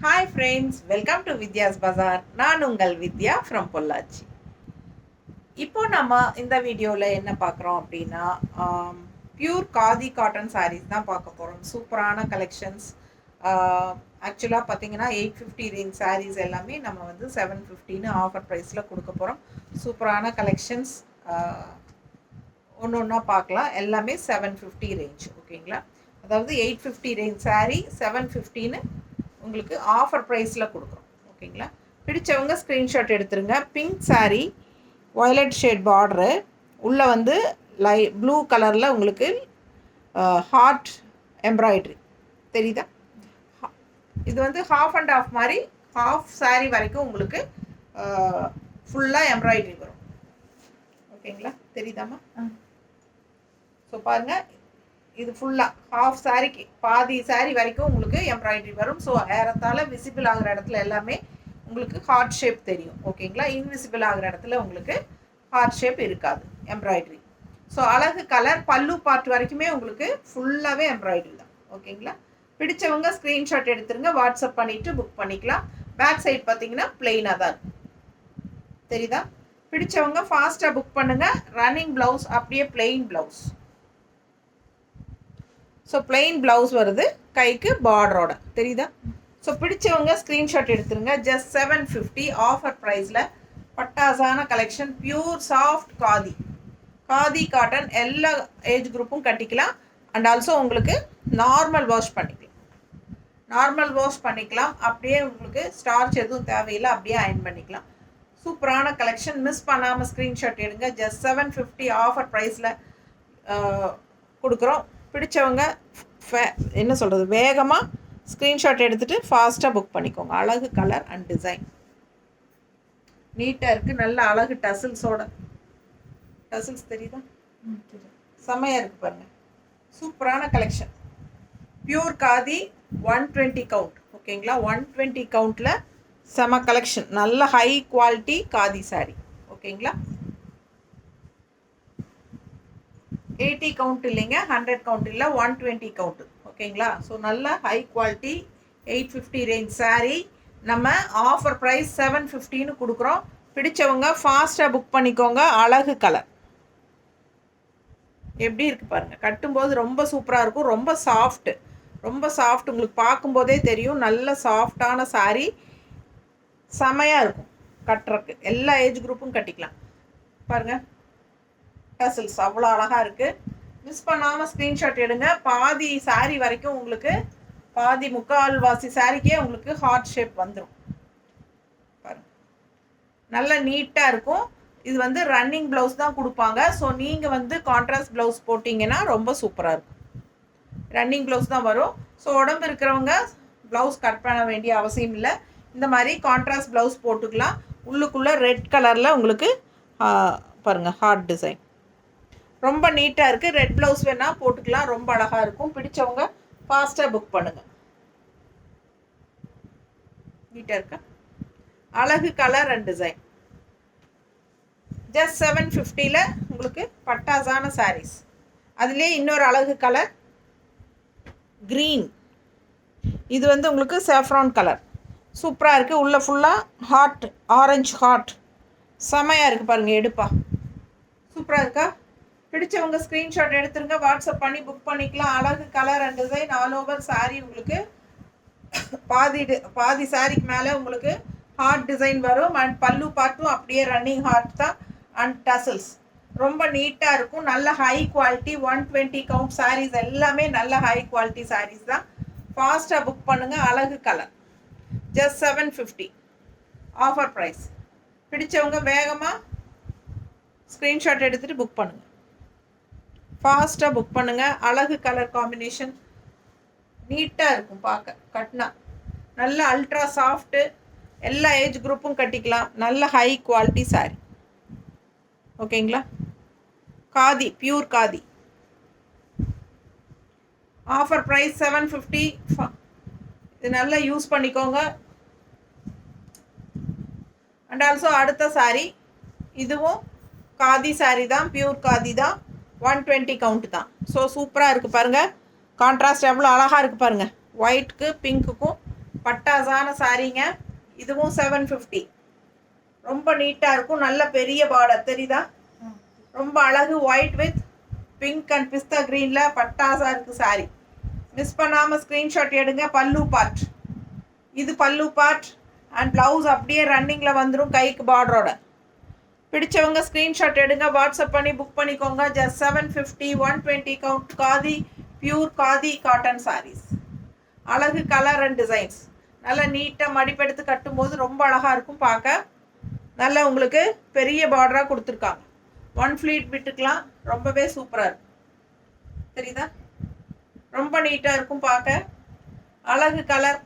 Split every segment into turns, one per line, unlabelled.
Hi friends, welcome to Vidya's Bazaar. நான் உங்கள் வித்யா from Pollachi. இப்போ நம்ம இந்த வீடியோவில் என்ன பார்க்குறோம் அப்படின்னா பியூர் காதி காட்டன் சாரீஸ் தான் பார்க்க போகிறோம். சூப்பரான கலெக்ஷன்ஸ். ஆக்சுவலாக பார்த்தீங்கன்னா 850 ரேஞ்ச் சாரீஸ் எல்லாமே நம்ம வந்து 750ன்னு ஆஃபர் ப்ரைஸில் கொடுக்க போகிறோம். சூப்பரான கலெக்ஷன்ஸ் ஒன்று ஒன்றா பார்க்கலாம். எல்லாமே 750 ரேஞ்ச், ஓகேங்களா? அதாவது 850 ரேஞ்ச் சாரீ 750ன்னு உங்களுக்கு ஆஃபர் ப்ரைஸில் கொடுக்குறோம், ஓகேங்களா? பிடிச்சவங்க ஸ்க்ரீன்ஷாட் எடுத்துருங்க. Pink sari, violet shade border, உள்ளே வந்து ப்ளூ கலரில் உங்களுக்கு ஹார்ட் எம்ப்ராய்ட்ரி தெரியுதா? இது வந்து ஹாஃப் அண்ட் ஆஃப் மாதிரி ஹாஃப் சாரீ வரைக்கும் உங்களுக்கு ஃபுல்லாக எம்ப்ராய்ட்ரி வரும், ஓகேங்களா? தெரியுதாம்மா? ஸோ பாருங்கள், இது ஃபுல்லாக ஹாஃப் சாரீக்கு பாதி சாரீ வரைக்கும் உங்களுக்கு எம்ப்ராய்டரி வரும். ஸோ ஏறத்தால் விசிபிள் ஆகிற இடத்துல எல்லாமே உங்களுக்கு ஹார்ட் ஷேப் தெரியும், ஓகேங்களா? இன்விசிபிள் ஆகிற இடத்துல உங்களுக்கு ஹார்ட் ஷேப் இருக்காது, எம்ப்ராய்டரி. ஸோ அழகு கலர், பல்லு பார்ட் வரைக்குமே உங்களுக்கு ஃபுல்லாகவே எம்ப்ராய்டரி தான், ஓகேங்களா? பிடிச்சவங்க ஸ்க்ரீன்ஷாட் எடுத்துருங்க, வாட்ஸ்அப் பண்ணிவிட்டு புக் பண்ணிக்கலாம். பேக் சைட் பார்த்தீங்கன்னா பிளெயினாக தான் இருக்கும், தெரியுதா? பிடிச்சவங்க ஃபாஸ்ட்டாக புக் பண்ணுங்கள். ரன்னிங் ப்ளவுஸ் அப்படியே plain blouse. So plain blouse வருது, கைக்கு பார்டரோட, தெரியுதா? ஸோ பிடிச்சவங்க ஸ்க்ரீன்ஷாட் எடுத்துருங்க. ஜஸ்ட் 750 ஆஃபர் ப்ரைஸில் பட்டாசான collection. Pure soft khadi, khadi cotton, எல்லா ஏஜ் குரூப்பும் கட்டிக்கலாம். அண்ட் ஆல்சோ உங்களுக்கு நார்மல் வாஷ் பண்ணிக்கலாம். அப்படியே உங்களுக்கு ஸ்டார்ச் எதுவும் தேவையில்லை, அப்படியே அயன் பண்ணிக்கலாம். சூப்பரான கலெக்ஷன். மிஸ் பண்ணாமல் ஸ்க்ரீன்ஷாட் எடுங்க. ஜஸ்ட் 750 ஆஃபர் ப்ரைஸில் கொடுக்குறோம். பிடிச்சவங்க என்ன சொல்கிறது, வேகமாக ஸ்க்ரீன்ஷாட் எடுத்துகிட்டு ஃபாஸ்ட்டாக புக் பண்ணிக்கோங்க. அழகு கலர் அண்ட் டிசைன் நீட்டாக இருக்குது. நல்ல அழகு டசில்ஸோட, டசில்ஸ் தெரியுதா? செம்மையாக இருக்குது பாருங்கள். சூப்பரான கலெக்ஷன். பியூர் காதி 120 கவுண்ட், ஓகேங்களா? 120 கவுண்ட்டில் செம கலெக்ஷன். நல்ல ஹை குவாலிட்டி காதி சாரி, ஓகேங்களா? 80 கவுண்ட் இல்லைங்க, 100 கவுண்ட் இல்லை, 120 கவுண்ட், ஓகேங்களா? ஸோ நல்ல ஹை குவாலிட்டி 850 ரேஞ்ச் சாரீ நம்ம ஆஃபர் ப்ரைஸ் 750ன்னு கொடுக்குறோம். பிடிச்சவங்க ஃபாஸ்ட்டாக புக் பண்ணிக்கோங்க. அழகு கலர் எப்படி இருக்குது பாருங்கள். கட்டும்போது ரொம்ப சூப்பராக இருக்கும். ரொம்ப சாஃப்ட், உங்களுக்கு பார்க்கும்போதே தெரியும். நல்ல சாஃப்டான சாரீ, செமையாக இருக்கும் கட்டுறக்கு. எல்லா ஏஜ் குரூப்பும் கட்டிக்கலாம். பாருங்கள், டசில்ஸ் அவ்வளோ அழகாக இருக்குது. மிஸ் பண்ணாமல் ஸ்க்ரீன்ஷாட் எடுங்க. பாதி சாரீ வரைக்கும் உங்களுக்கு, பாதி முக்கால்வாசி சாரிக்கே உங்களுக்கு ஹார்ட் ஷேப் வந்துடும் பாருங்கள். நல்ல நீட்டாக இருக்கும். இது வந்து ரன்னிங் ப்ளவுஸ் தான் கொடுப்பாங்க. ஸோ நீங்கள் வந்து கான்ட்ராஸ்ட் ப்ளவுஸ் போட்டிங்கன்னா ரொம்ப சூப்பராக இருக்கும். ரன்னிங் ப்ளவுஸ் தான் வரும். ஸோ உடம்பு இருக்கிறவங்க ப்ளவுஸ் கட் பண்ண வேண்டிய அவசியம் இல்லை. இந்த மாதிரி கான்ட்ராஸ்ட் ப்ளவுஸ் போட்டுக்கலாம். உள்ளுக்குள்ளே ரெட் கலரில் உங்களுக்கு பாருங்கள் ஹார்ட் டிசைன் ரொம்ப நீட்டாக இருக்குது. ரெட் ப்ளவுஸ் வேணால் போட்டுக்கலாம், ரொம்ப அழகாக இருக்கும். பிடிச்சவங்க ஃபாஸ்ட்டாக புக் பண்ணுங்கள். நீட்டாக இருக்கா? அழகு கலர் அண்ட் டிசைன். ஜஸ்ட் 750ல் உங்களுக்கு பட்டாசான சாரீஸ். அதுலேயே இன்னொரு அழகு கலர் க்ரீன். இது வந்து உங்களுக்கு சேஃப்ரான் கலர், சூப்பராக இருக்குது. உள்ளே ஃபுல்லாக ஹார்ட், ஆரஞ்சு ஹார்ட், செமையாக இருக்குது பாருங்கள். எடுப்பா சூப்பராக இருக்கா? பிடிச்சவங்க ஸ்க்ரீன்ஷாட் எடுத்துருங்க, வாட்ஸ்அப் பண்ணி புக் பண்ணிக்கலாம். அழகு colour and design. All over sari உங்களுக்கு பாதி சாரிக்கு மேலே உங்களுக்கு ஹார்ட் டிசைன் வரும். அண்ட் பல்லு பார்ட்டும் அப்படியே ரன்னிங் ஹார்ட் தான். அண்ட் டசல்ஸ் ரொம்ப நீட்டாக இருக்கும். நல்ல ஹை குவாலிட்டி 120 கவுண்ட் சாரீஸ் எல்லாமே நல்ல ஹை குவாலிட்டி சாரீஸ் தான். ஃபாஸ்ட்டாக புக் பண்ணுங்கள். அழகு கலர் ஜஸ்ட் 750 ஆஃபர் ப்ரைஸ். பிடிச்சவங்க வேகமாக ஸ்க்ரீன்ஷாட் எடுத்துகிட்டு புக் பண்ணுங்கள். ஃபாஸ்ட்டாக புக் பண்ணுங்கள். அழகு கலர் காம்பினேஷன் நீட்டாக இருக்கும் பார்க்க. கட்டினா நல்ல அல்ட்ரா சாஃப்ட்டு, எல்லா ஏஜ் குரூப்பும் கட்டிக்கலாம். நல்ல ஹை குவாலிட்டி சாரீ, ஓகேங்களா? Khadi, pure khadi. Offer price 750. இது நல்லா யூஸ் பண்ணிக்கோங்க. அண்ட் ஆல்சோ அடுத்த சாரீ, இதுவும் காதி சாரீ தான், பியூர் காதி தான், 120 கவுண்ட் தான். ஸோ சூப்பராக இருக்குது பாருங்கள். கான்ட்ராஸ்ட் எவ்வளோ அழகாக இருக்குது பாருங்கள். ஒயிட்டுக்கு பிங்க்குக்கும் பட்டாசான சாரீங்க. இதுவும் 750. ரொம்ப நீட்டாக இருக்கும். நல்ல பெரிய பார்டர் தெரியுதா? ரொம்ப அழகு. ஒயிட் வித் பிங்க் அண்ட் பிஸ்தா க்ரீனில் பட்டாசா இருக்குது சாரி. மிஸ் பண்ணாமல் ஸ்க்ரீன்ஷாட் எடுங்க. பல்லு பார்ட் இது, பல்லு பார்ட் அண்ட் ப்ளவுஸ் அப்படியே ரன்னிங்கில் வந்துடும் கைக்கு பார்டரோட. பிடிச்சவங்க ஸ்க்ரீன்ஷாட் எடுங்க, வாட்ஸ்அப் பண்ணி புக் பண்ணிக்கோங்க. Just 750, 120 count. Khadi, pure khadi cotton saris. அழகு கலர் அண்ட் டிசைன்ஸ். நல்லா நீட்டாக மடிப்பெடுத்து கட்டும்போது ரொம்ப அழகாக இருக்கும் பார்க்க. நல்லா உங்களுக்கு பெரிய பார்டராக கொடுத்துருக்காங்க. 1 ஃப்ளீட் விட்டுக்கலாம். ரொம்பவே சூப்பராக இருக்கும். தெரியுதா? ரொம்ப நீட்டாக இருக்கும் பார்க்க. அழகு கலர்,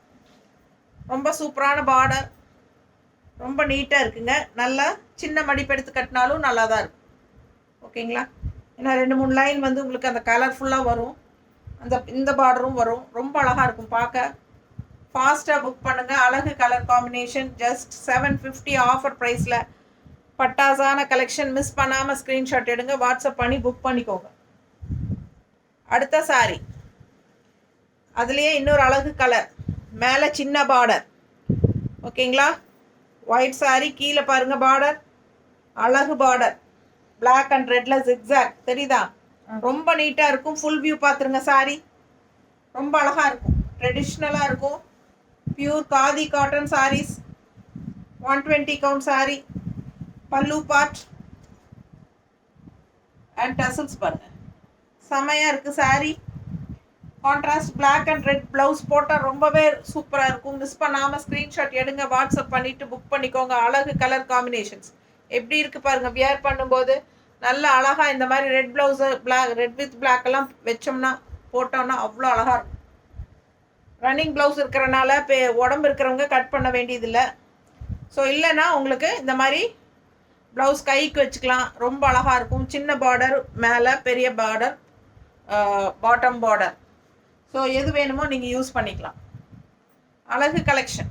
ரொம்ப சூப்பரான பார்டர், ரொம்ப நீட்டாக இருக்குங்க. நல்லா சின்ன மடிப்பெடுத்து கட்டினாலும் நல்லா தான் இருக்கும். ஓகேங்களா? ஏன்னா 2-3 லைன் வந்து உங்களுக்கு அந்த கலர்ஃபுல்லாக வரும். இந்த பார்டரும் வரும். ரொம்ப அழகாக இருக்கும் பார்க்க. ஃபாஸ்ட்டாக புக் பண்ணுங்கள். அழகு கலர் காம்பினேஷன். ஜஸ்ட் 750 ஆஃபர் ப்ரைஸில் பட்டாசான கலெக்ஷன். மிஸ் பண்ணாமல் ஸ்க்ரீன்ஷாட் எடுங்க, வாட்ஸ்அப் பண்ணி புக் பண்ணிக்கோங்க. அடுத்த சாரி, அதுலேயே இன்னொரு அழகு கலர். மேலே சின்ன பார்டர். ஓகேங்களா? ஒயிட் சாரி, கீழே பாருங்கள் பார்டர். அழகு பார்டர். பிளாக் அண்ட் ரெட்ல ஜிக்ஸாக் தெரியுதா? ரொம்ப நீட்டாக இருக்கும். ஃபுல் வியூ பார்த்துருங்க. சாரி ரொம்ப அழகாக இருக்கும். ட்ரெடிஷ்னலாக இருக்கும். Pure khadi cotton saris. 120 count sari. Pallu part and tassels பாருங்க. செமையாக இருக்குது sari. Contrast black and red blouse போட்டால் ரொம்பவே சூப்பராக இருக்கும். மிஸ் பண்ணாமல் ஸ்க்ரீன்ஷாட் எடுங்க, வாட்ஸ்அப் பண்ணிவிட்டு புக் பண்ணிக்கோங்க. அழகு கலர் காம்பினேஷன்ஸ் எப்படி இருக்குது பாருங்கள். வியர் பண்ணும்போது நல்ல அழகாக இந்த மாதிரி red blouse, black, red with black எல்லாம் வச்சோம்னா போட்டோம்னா அவ்வளோ அழகாக இருக்கும். ரன்னிங் ப்ளவுஸ் இருக்கிறனால உடம்பு இருக்கிறவங்க கட் பண்ண வேண்டியதில்லை. ஸோ இல்லைன்னா உங்களுக்கு இந்த மாதிரி ப்ளவுஸ் கைக்கு வச்சுக்கலாம். ரொம்ப அழகாக இருக்கும். சின்ன பார்டர், மேலே பெரிய பார்டர், பாட்டம் பார்டர். ஸோ எது வேணுமோ நீங்கள் யூஸ் பண்ணிக்கலாம். அழகு கலெக்ஷன்.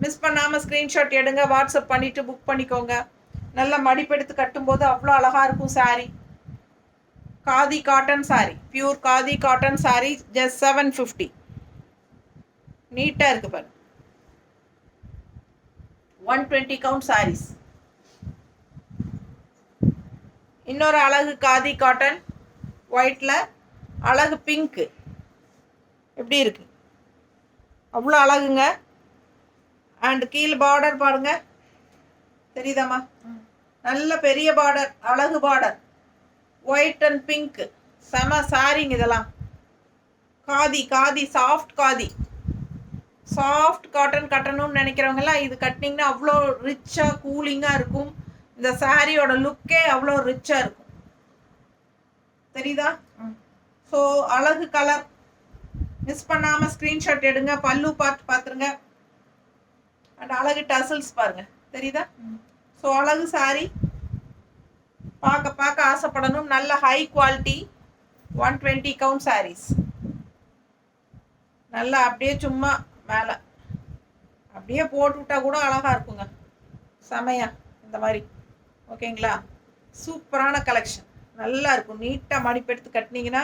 மிஸ் பண்ணாமல் ஸ்க்ரீன்ஷாட் எடுங்க, வாட்ஸ்அப் பண்ணிவிட்டு புக் பண்ணிக்கோங்க. நல்லா மடிப்பெடுத்து கட்டும்போது அவ்வளோ அழகாக இருக்கும் sorry. Khadi cotton sorry, pure khadi cotton sorry. Just 750. நீட்டாக இருக்குது பாருங்க. 120 கவுண்ட் சாரீஸ். இன்னொரு அழகு காதி காட்டன் ஒயிட்டில் அழகு பிங்க்கு. எப்படி இருக்கு? அவ்வளோ அழகுங்க. அண்ட் கீழே பார்டர் பாருங்க. தெரியுதாம்மா? நல்ல பெரிய பார்டர், அழகு பார்டர். White and pink. செம சாரிங்க இதெல்லாம். Khadi, khadi soft khadi. Soft cotton கட்டணும்னு நினைக்கிறவங்கலாம் இது கட்டினீங்கன்னா அவ்வளோ ரிச்சாக கூலிங்காக இருக்கும். இந்த சாரியோட லுக்கே அவ்வளோ ரிச்சாக இருக்கும். தெரியுதா? ஸோ அழகு கலர். மிஸ் பண்ணாமல் ஸ்க்ரீன்ஷாட் எடுங்க. பல்லு பார்த்துருங்க. அண்ட் அழகு டசல்ஸ் பாருங்க. தெரியுதா? ஸோ அழகு சாரி. பார்க்க பார்க்க ஆசைப்படணும். நல்ல ஹை குவாலிட்டி 120 கவுண்ட் சாரீஸ். நல்லா அப்படியே சும்மா மேலே அப்படியே போட்டுவிட்டா கூட அழகாக இருக்குங்க. செமையா இந்த மாதிரி. ஓகேங்களா? சூப்பரான கலெக்ஷன். நல்லா இருக்கும். நீட்டாக மடிப்பெடுத்து கட்டினீங்கன்னா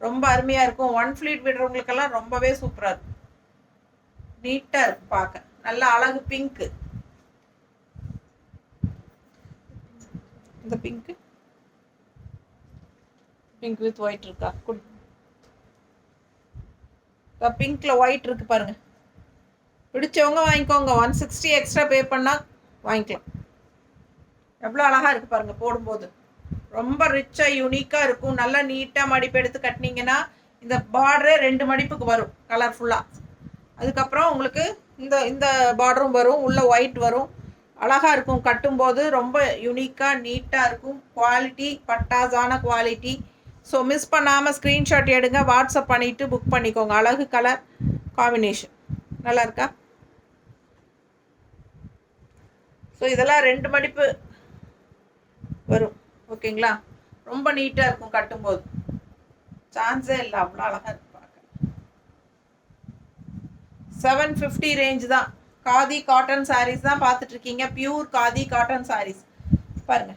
ரொம்ப அருமையாக இருக்கும். 1 ஃப்ளீட் விடுறவங்களுக்கெல்லாம் ரொம்பவே சூப்பராக இருக்கும். நீட்டாக இருக்கும் பார்க்க. நல்ல அழகு பிங்க்கு. இந்த பிங்க்கு, பிங்க் வித் ஒயிட் இருக்கா? பிங்க்ல ஒயிட் இருக்கு பாருங்க. பிடிச்சவங்க வாங்கிக்கோங்க. 160 எக்ஸ்ட்ரா பே பண்ணால் வாங்கிக்கலாம். எவ்வளோ அழகாக இருக்குது பாருங்கள் போடும்போது. ரொம்ப ரிச்சாக யூனிக்காக இருக்கும். நல்லா நீட்டாக மடிப்பு எடுத்து கட்டினீங்கன்னா இந்த பார்டரே 2 மடிப்புக்கு வரும் கலர்ஃபுல்லாக. அதுக்கப்புறம் உங்களுக்கு இந்த பார்டரும் வரும். உள்ள ஒயிட் வரும். அழகாக இருக்கும். கட்டும்போது ரொம்ப யூனிக்காக நீட்டாக இருக்கும். குவாலிட்டி பட்டாசான குவாலிட்டி. ஸோ மிஸ் பண்ணாமல் ஸ்க்ரீன்ஷாட் எடுங்க, வாட்ஸ்அப் பண்ணிவிட்டு புக் பண்ணிக்கோங்க. அழகு கலர் காம்பினேஷன். நல்லா இருக்கா? ஸோ இதெல்லாம் 2 மடிப்பு வரும். ஓகேங்களா? ரொம்ப நீட்டாக இருக்கும் கட்டும்போது. சான்ஸே இல்லை. அவ்வளோ அழகாக இருக்கு பார்க்க. 750 ரேஞ்ச் தான். காதி காட்டன் சாரீஸ் தான் பார்த்துட்டு இருக்கீங்க. பியூர் காதி காட்டன் சாரீஸ் பாருங்க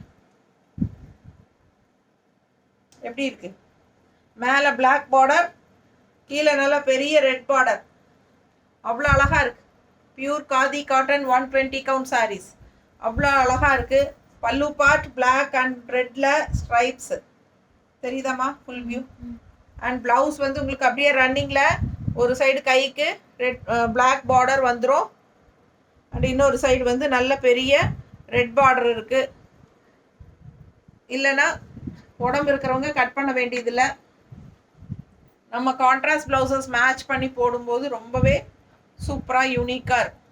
எப்படி இருக்கு. மேலே பிளாக் பார்டர், கீழே நல்லா பெரிய ரெட் பார்டர். அவ்வளோ அழகாக இருக்குது. Pure khadi cotton 120 count saris. அவ்வளோ அழகாக இருக்குது. பல்லு பார்ட் பிளாக் அண்ட் ரெட்டில் ஸ்ட்ரைப்ஸு தெரியுதாம்மா? Full view. அண்ட் ப்ளவுஸ் வந்து உங்களுக்கு அப்படியே ரன்னிங்கில் ஒரு சைடு கைக்கு ரெட் பிளாக் பார்டர் வந்துடும். அண்ட் இன்னொரு சைடு வந்து நல்ல பெரிய ரெட் பார்டர் இருக்குது. இல்லைன்னா உடம்பு இருக்கிறவங்க கட் பண்ண வேண்டியதில்லை. நம்ம கான்ட்ராஸ்ட் ப்ளவுசஸ் மேட்ச் பண்ணி போடும்போது ரொம்பவே சூப்பராக யூனிக்காக இருக்கும்,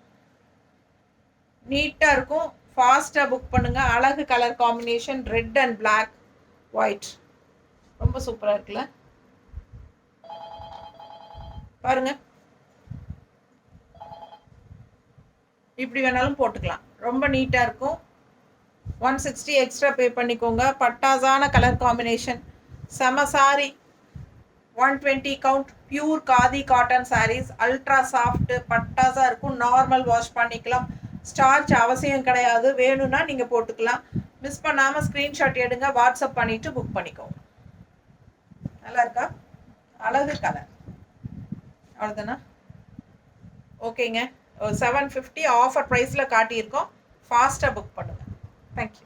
நீட்டாக இருக்கும். ஃபாஸ்ட்டாக புக் பண்ணுங்கள். அழகு colour combination red and black white ரொம்ப சூப்பராக இருக்குல்ல பாருங்கள். இப்படி வேணாலும் போட்டுக்கலாம், ரொம்ப நீட்டாக இருக்கும். 160 எக்ஸ்ட்ரா பே பண்ணிக்கோங்க. பட்டாசான கலர் காம்பினேஷன், செம sari. 120 count pure khadi cotton saris, ultra soft பட்டாசாக இருக்கும். நார்மல் வாஷ் பண்ணிக்கலாம், ஸ்டார்ச் அவசியம் கிடையாது. வேணும்னா நீங்கள் போட்டுக்கலாம். மிஸ் பண்ணாமல் ஸ்க்ரீன்ஷாட் எடுங்க, வாட்ஸ்அப் பண்ணிவிட்டு புக் பண்ணிக்கோங்க. நல்லா இருக்கா? அழகு கலர். அவ்வளோதானா? ஓகேங்க. 750 ஆஃபர் ப்ரைஸில் காட்டியிருக்கோம். ஃபாஸ்ட்டாக புக் பண்ணுங்கள். தேங்க்யூ.